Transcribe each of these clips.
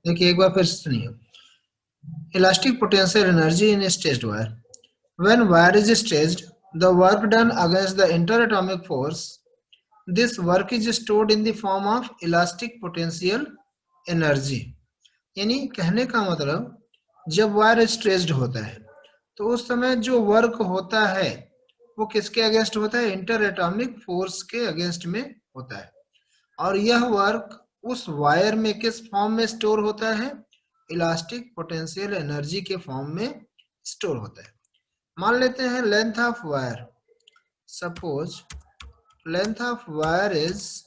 देखिए एक बार फिर से सुनिए। Elastic potential energy in stretched wire. When wire is stretched, the work done against the interatomic force, this work is stored in the form of elastic potential energy. यानी कहने का मतलब जब वायर स्ट्रेच्ड होता है तो उस समय जो वर्क होता है वो किसके अगेंस्ट होता है? इंटर एटॉमिक फोर्स के अगेंस्ट में होता है। और यह वर्क उस वायर में किस फॉर्म में स्टोर होता है? इलास्टिक पोटेंशियल एनर्जी के फॉर्म में स्टोर होता है। मान लेते हैं length of wire, suppose length of wire is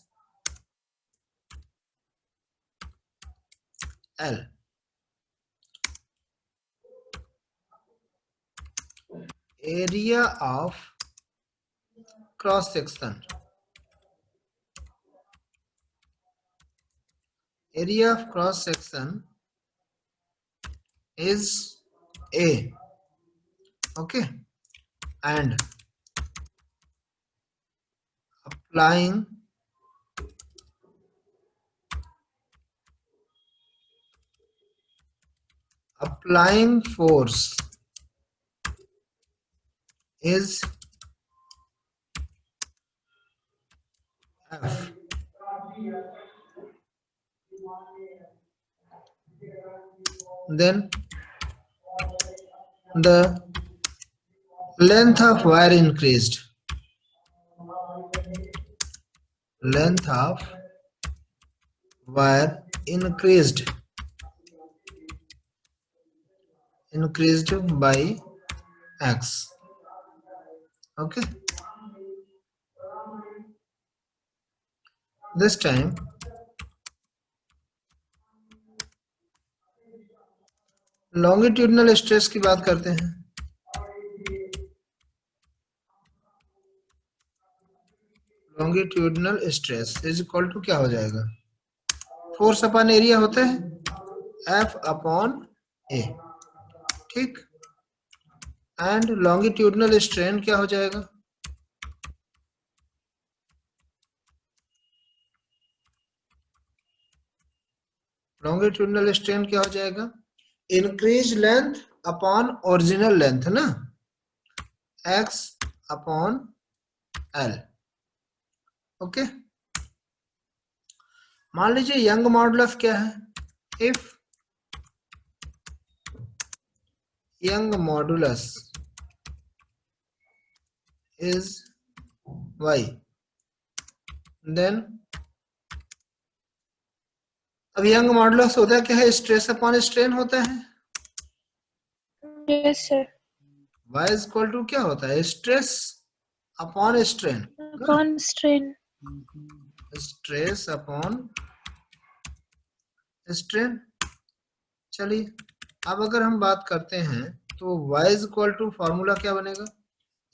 L, area of cross section, area of cross section is A, okay, and applying force is F. Then the length of wire increased. Length of wire increased by X. Okay. This time longitudinal stress की बात करते हैं। Longitudinal stress is equal to क्या हो जाएगा? Force upon area होता है F upon A, ठीक। एंड लॉन्गिट्यूडनल स्ट्रेन क्या हो जाएगा? लॉन्गिट्यूडनल स्ट्रेन क्या हो जाएगा? Increase length upon original length ना, X अपॉन L, ओके। मान लीजिए यंग मॉडुलस क्या है? If Young modulus is Y, then अब यंग मॉडुलस होता है क्या है? स्ट्रेस अपॉन स्ट्रेन होता है। Yes sir. Y is equal to क्या होता है? Stress upon strain, upon strain, stress upon strain. चलिए अब अगर हम बात करते हैं तो y is equal to formula क्या बनेगा?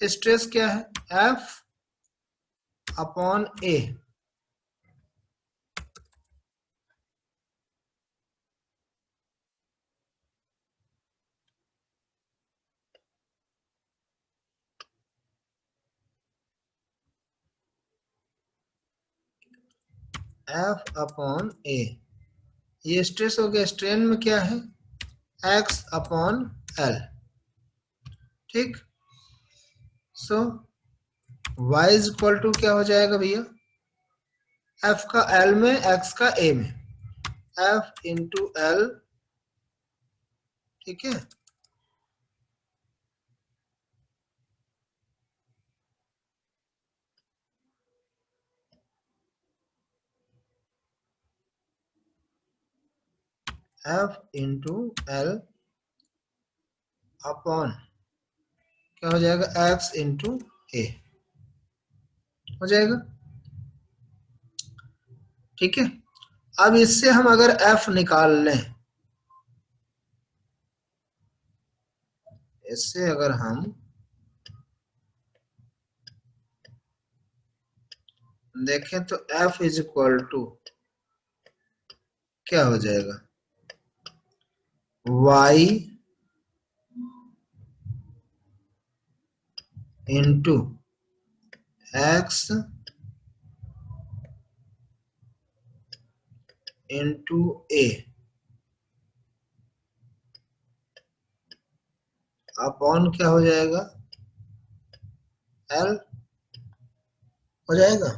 स्ट्रेस क्या है? F upon A, F upon A। ये स्ट्रेस हो गया। स्ट्रेन में क्या है? X अपॉन L, ठीक। सो y इज इक्वल टू क्या हो जाएगा भैया? F का L में, X का A में, F इंटू L, ठीक है। F इंटू L अपॉन क्या हो जाएगा? X इंटू A हो जाएगा, ठीक है। अब इससे हम अगर F निकाल लें, इससे अगर हम देखें तो F इज इक्वल टू क्या हो जाएगा? Y into X into A upon क्या हो जाएगा, एल हो जाएगा।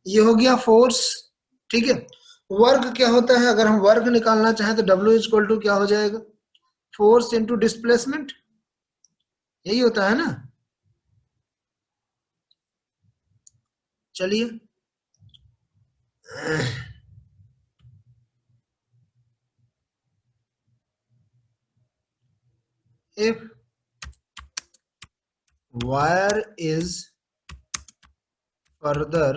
ये हो गया फोर्स, ठीक है। वर्क क्या होता है, अगर हम वर्क निकालना चाहें तो W इक्वल टू क्या हो जाएगा, फोर्स इंटू डिस्प्लेसमेंट, यही होता है ना। चलिए, if wire is further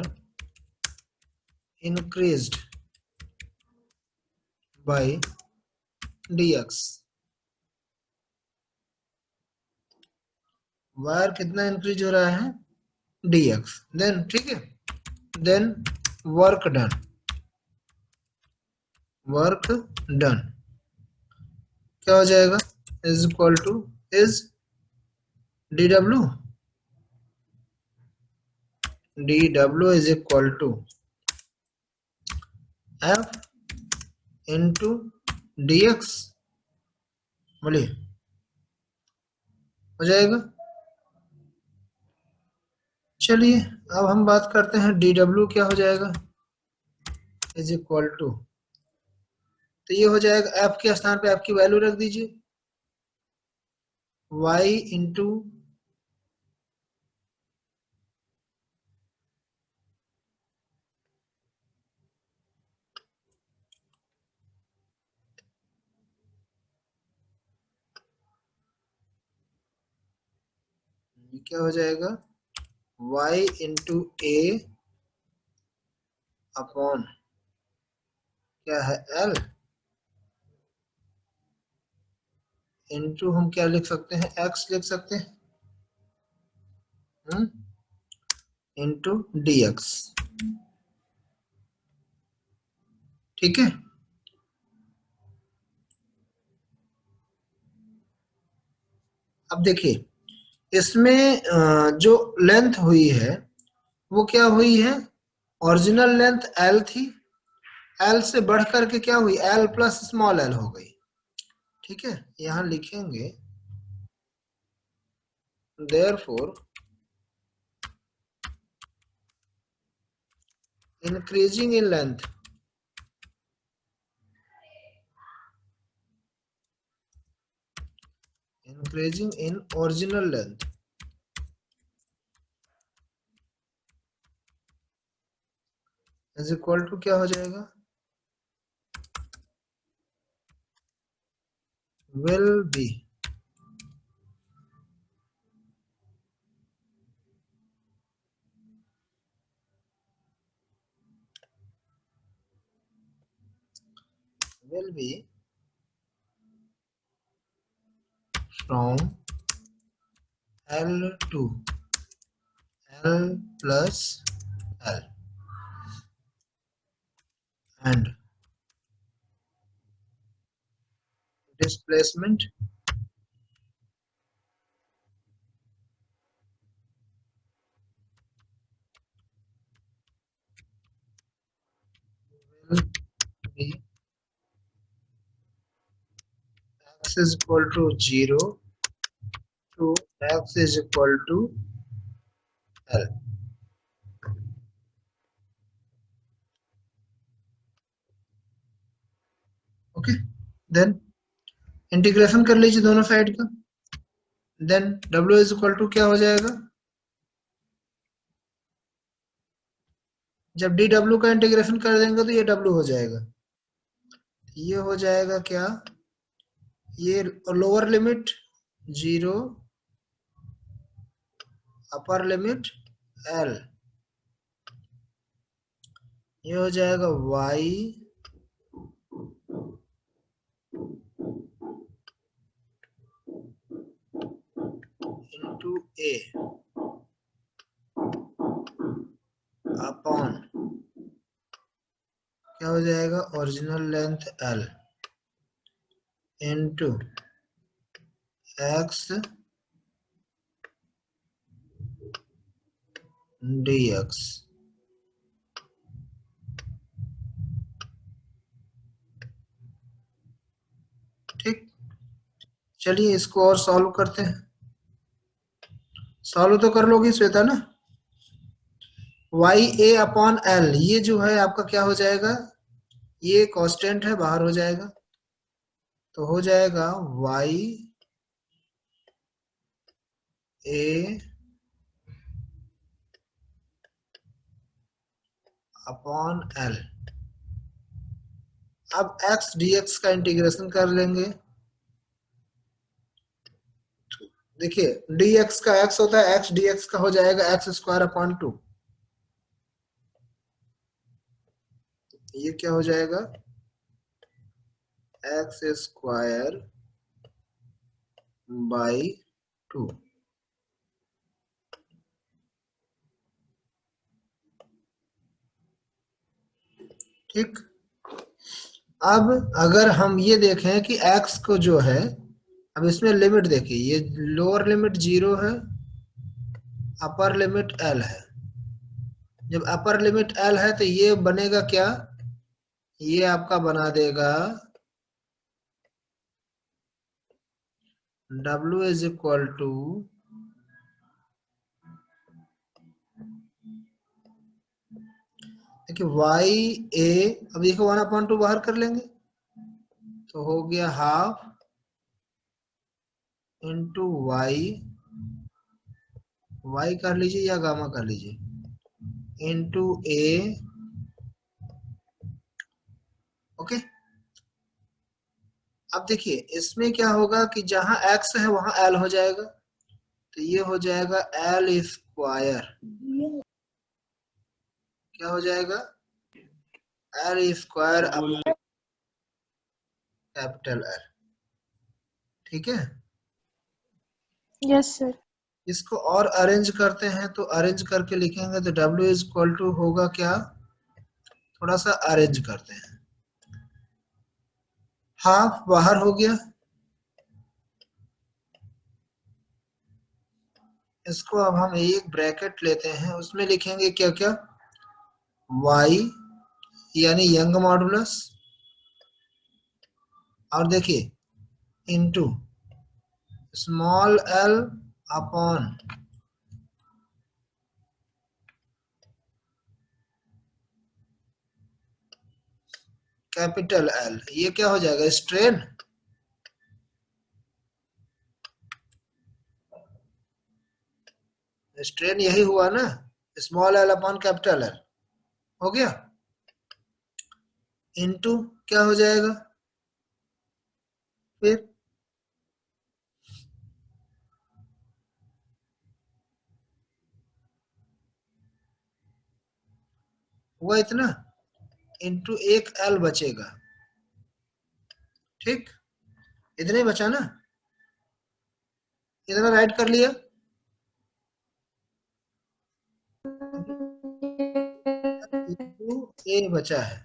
increased by dx, wire कितना इंक्रीज हो रहा है, dx, देन ठीक है, then work done, work done क्या हो जाएगा, is equal to, is dw, dw is equal to f into dx, बोलिए, हो जाएगा। चलिए, अब हम बात करते हैं dw क्या हो जाएगा, इज इक्वल टू, तो ये हो जाएगा, f के स्थान पे f की वैल्यू रख दीजिए, y इंटू, क्या हो जाएगा, y इंटू ए अपॉन क्या है l, इंटू हम क्या लिख सकते हैं, x लिख सकते हैं, इंटू dx, ठीक है। अब देखिए, इसमें जो लेंथ हुई है वो क्या हुई है, ओरिजिनल लेंथ l थी, l से बढ़ करके क्या हुई, l प्लस स्मॉल l हो गई, ठीक है। यहां लिखेंगे therefore increasing in length, increasing in original length is equal to क्या हो जाएगा, will be from L to L plus L and displacement will be x is equal to 0 to x is equal to L, okay. Then integration कर लीजिए दोनों side का, then W is equal to क्या हो जाएगा, जब dw का integration कर देंगे तो ये W हो जाएगा, ये हो जाएगा क्या, ये lower limit 0, upper limit L, ये हो जाएगा y इंटू ए अपॉन क्या हो जाएगा, original length L into x dx, चलिए इसको और सॉल्व करते हैं। सॉल्व तो कर लोगी श्वेता ना? वाई ए अपॉन एल, ये जो है आपका क्या हो जाएगा, ये कांस्टेंट है, बाहर हो जाएगा, तो हो जाएगा वाई ए अपॉन एल। अब एक्स डीएक्स का इंटीग्रेशन कर लेंगे। देखिए dx का x होता है, x dx का हो जाएगा एक्स स्क्वायर अपॉन 2। ये क्या हो जाएगा, एक्स स्क्वायर बाई 2। ठीक। अब अगर हम ये देखें कि x को जो है, अब इसमें लिमिट देखिए, ये लोअर लिमिट 0 है, अपर लिमिट l है। जब अपर लिमिट l है तो ये बनेगा क्या, ये आपका बना देगा w इज इक्वल टू देखिए वाई ए, अब देखो 1/2 बाहर कर लेंगे तो हो गया हाफ इंटू वाई, वाई कर लीजिए या गामा कर लीजिए, इंटू ए। ओके। अब देखिए इसमें क्या होगा कि जहां x है वहां l हो जाएगा, तो ये हो जाएगा l स्क्वायर, क्या हो जाएगा, l स्क्वायर कैपिटल L। ठीक है। Yes sir. इसको और अरेंज करते हैं, तो अरेंज करके लिखेंगे तो w इज इक्वल टू होगा क्या, थोड़ा सा अरेंज करते हैं, हाफ बाहर हो गया, इसको अब हम एक ब्रैकेट लेते हैं, उसमें लिखेंगे क्या क्या, y यानी यंग मॉडुलस, और देखिए into small l upon capital L। ये क्या हो जाएगा, स्ट्रेन। स्ट्रेन यही हुआ ना, small l upon capital L, हो गया। इनटू क्या हो जाएगा, फिर हुआ इतना, इनटू एक l बचेगा। ठीक, इतने ही बचा ना, इतना राइट कर लिया। इनटू a बचा है,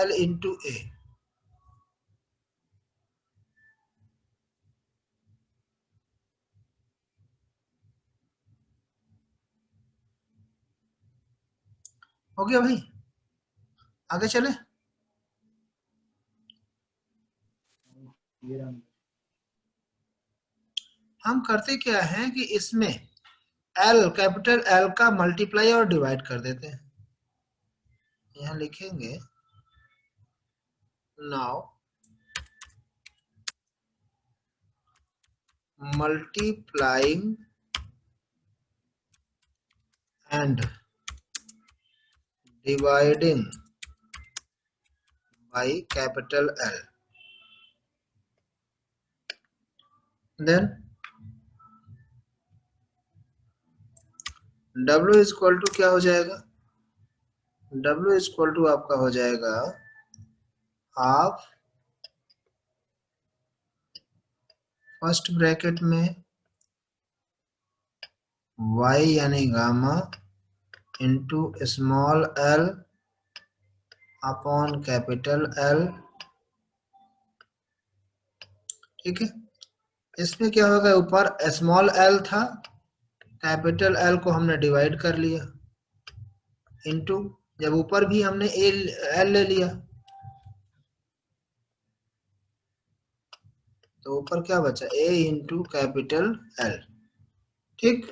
l इंटू ए। हो गया भाई, आगे चले। हम करते क्या है कि इसमें L कैपिटल L का मल्टीप्लाई और डिवाइड कर देते हैं। यहां लिखेंगे now multiplying and dividing by capital L, then W is equal to क्या हो जाएगा, W is equal to आपका हो जाएगा हाफ फर्स्ट ब्रैकेट में y यानी gamma into small l upon capital L। ठीक है। इसमें क्या होगा, ऊपर स्मॉल l था, कैपिटल L को हमने डिवाइड कर लिया, इंटू जब ऊपर भी हमने l ले लिया तो ऊपर क्या बचा, A इंटू कैपिटल L। ठीक,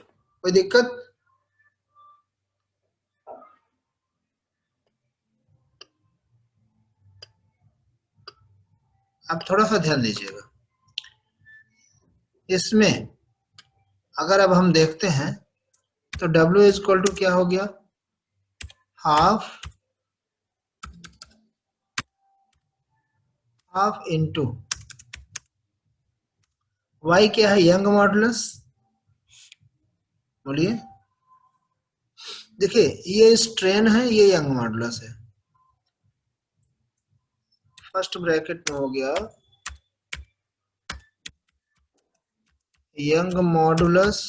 कोई दिक्कत? आप थोड़ा सा ध्यान दीजिएगा इसमें। अगर अब हम देखते हैं तो W इज इक्वल टू क्या हो गया, हाफ इंटू Y क्या है, यंग मॉडुलस। बोलिए, देखिए ये स्ट्रेन है, ये यंग मॉडुलस है। फर्स्ट ब्रैकेट में हो गया यंग मॉडुलस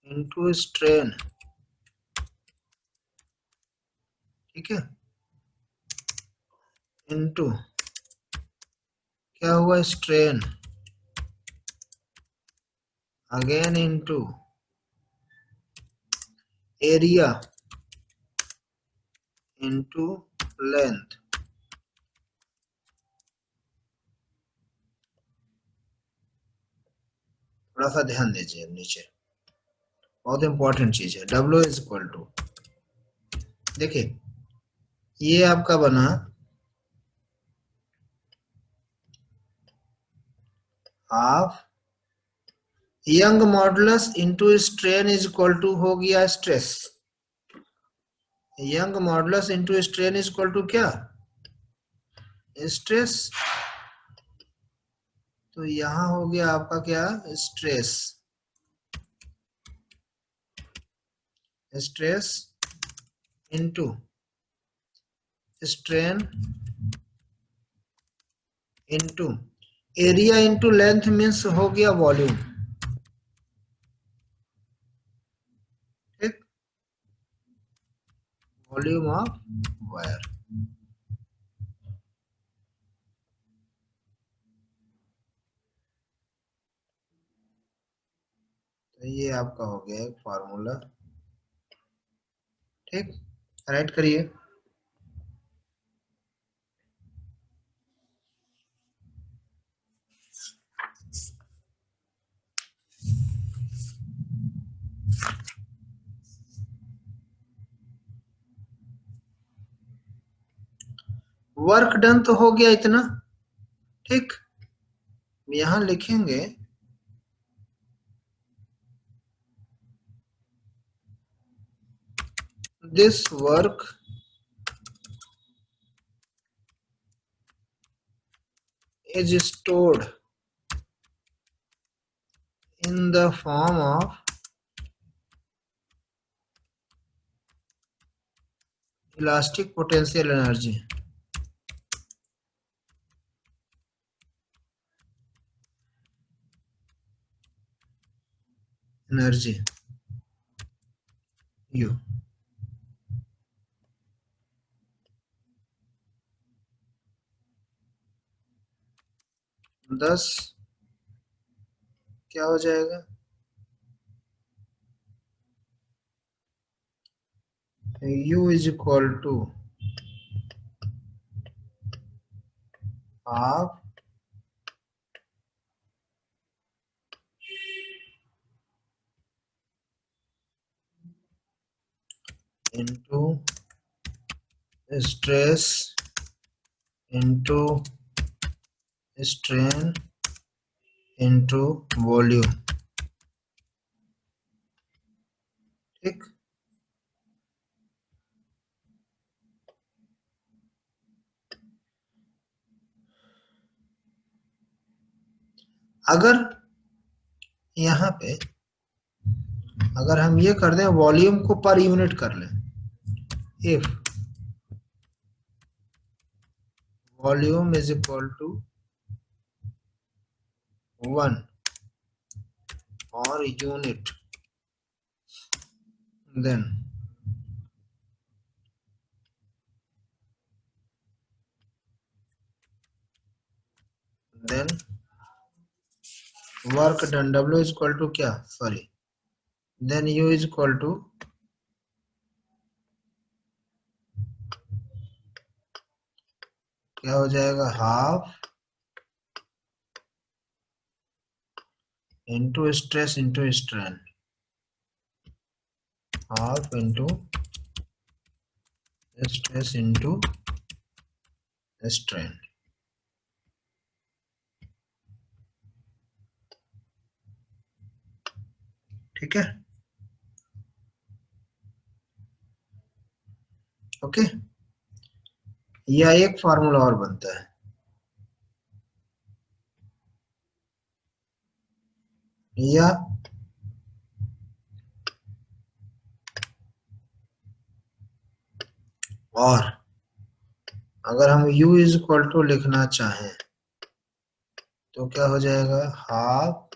इंटू स्ट्रेन, ठीक है, इंटू क्या हुआ, strain, again into area into length. थोड़ा सा ध्यान दीजिए नीचे, बहुत इंपॉर्टेंट चीज है। W इज इक्वल टू, देखिए ये आपका बना half Young modulus into strain is equal to हो गया stress. Young modulus into strain is equal to क्या, स्ट्रेस। तो यहां हो गया आपका क्या, stress, stress into strain into area into length means हो गया वॉल्यूम। ठीक, वॉल्यूम ऑफ वायर। तो ये आपका हो गया एक फार्मूला। ठीक, राइट करिए। वर्क डन तो हो गया इतना। ठीक, यहां लिखेंगे this work is stored in the form of elastic potential energy, U। thus क्या हो जाएगा, U is equal to half into stress into strain into volume। ठीक, अगर यहाँ पे अगर हम ये कर दें वॉल्यूम को पर यूनिट कर लें, if volume is equal to 1 और unit, then work done W is equal to क्या, sorry, then U is equal to क्या हो जाएगा, half into stress into strain, half into stress into strain. ठीक है, ओके। या एक फार्मूला और बनता है, या और अगर हम U इज इक्वल टू लिखना चाहें तो क्या हो जाएगा, half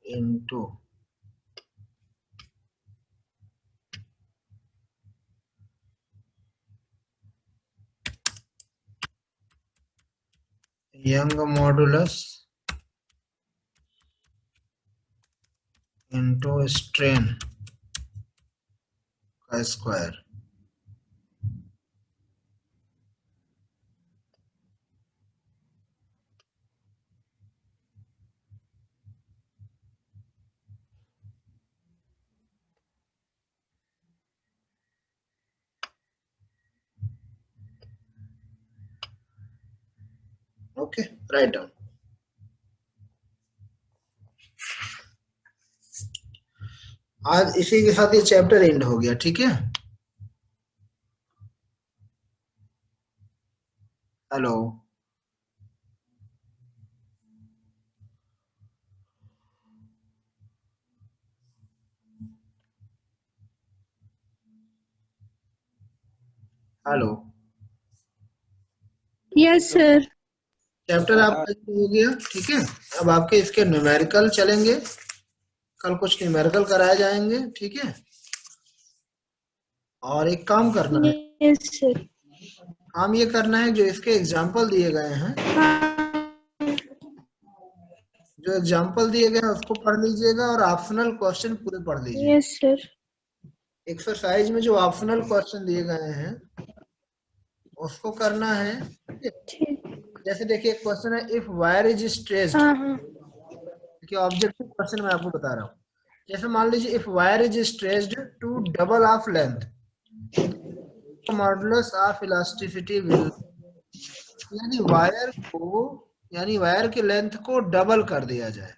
into young modulus into strain का स्क्वायर। Okay, write down. आज इसी के साथ ये चैप्टर एंड हो गया, ठीक है। Hello, hello, yes sir. Chapter आपका हो गया, ठीक है। अब आपके इसके न्यूमेरिकल चलेंगे, कल कुछ न्यूमेरिकल कराए जाएंगे, ठीक है। और एक काम करना है, यस सर। काम ये करना है जो इसके एग्जाम्पल दिए गए हैं, जो एग्जाम्पल दिए गए हैं उसको पढ़ लीजिएगा और ऑप्शनल क्वेश्चन पूरे पढ़ लीजिए। Yes sir. एक्सरसाइज में जो ऑप्शनल क्वेश्चन दिए गए हैं उसको करना है, ठीक है? ठीक। जैसे देखिए क्वेश्चन है, इफ वायर इज स्ट्रेच्ड, हाँ हाँ। देखिए ऑब्जेक्टिव क्वेश्चन मैं आपको बता रहा हूँ। जैसे मान लीजिए if wire is stretched to double of length, modulus of elasticity will, यानी वायर को, यानी वायर की लेंथ को डबल कर दिया जाए,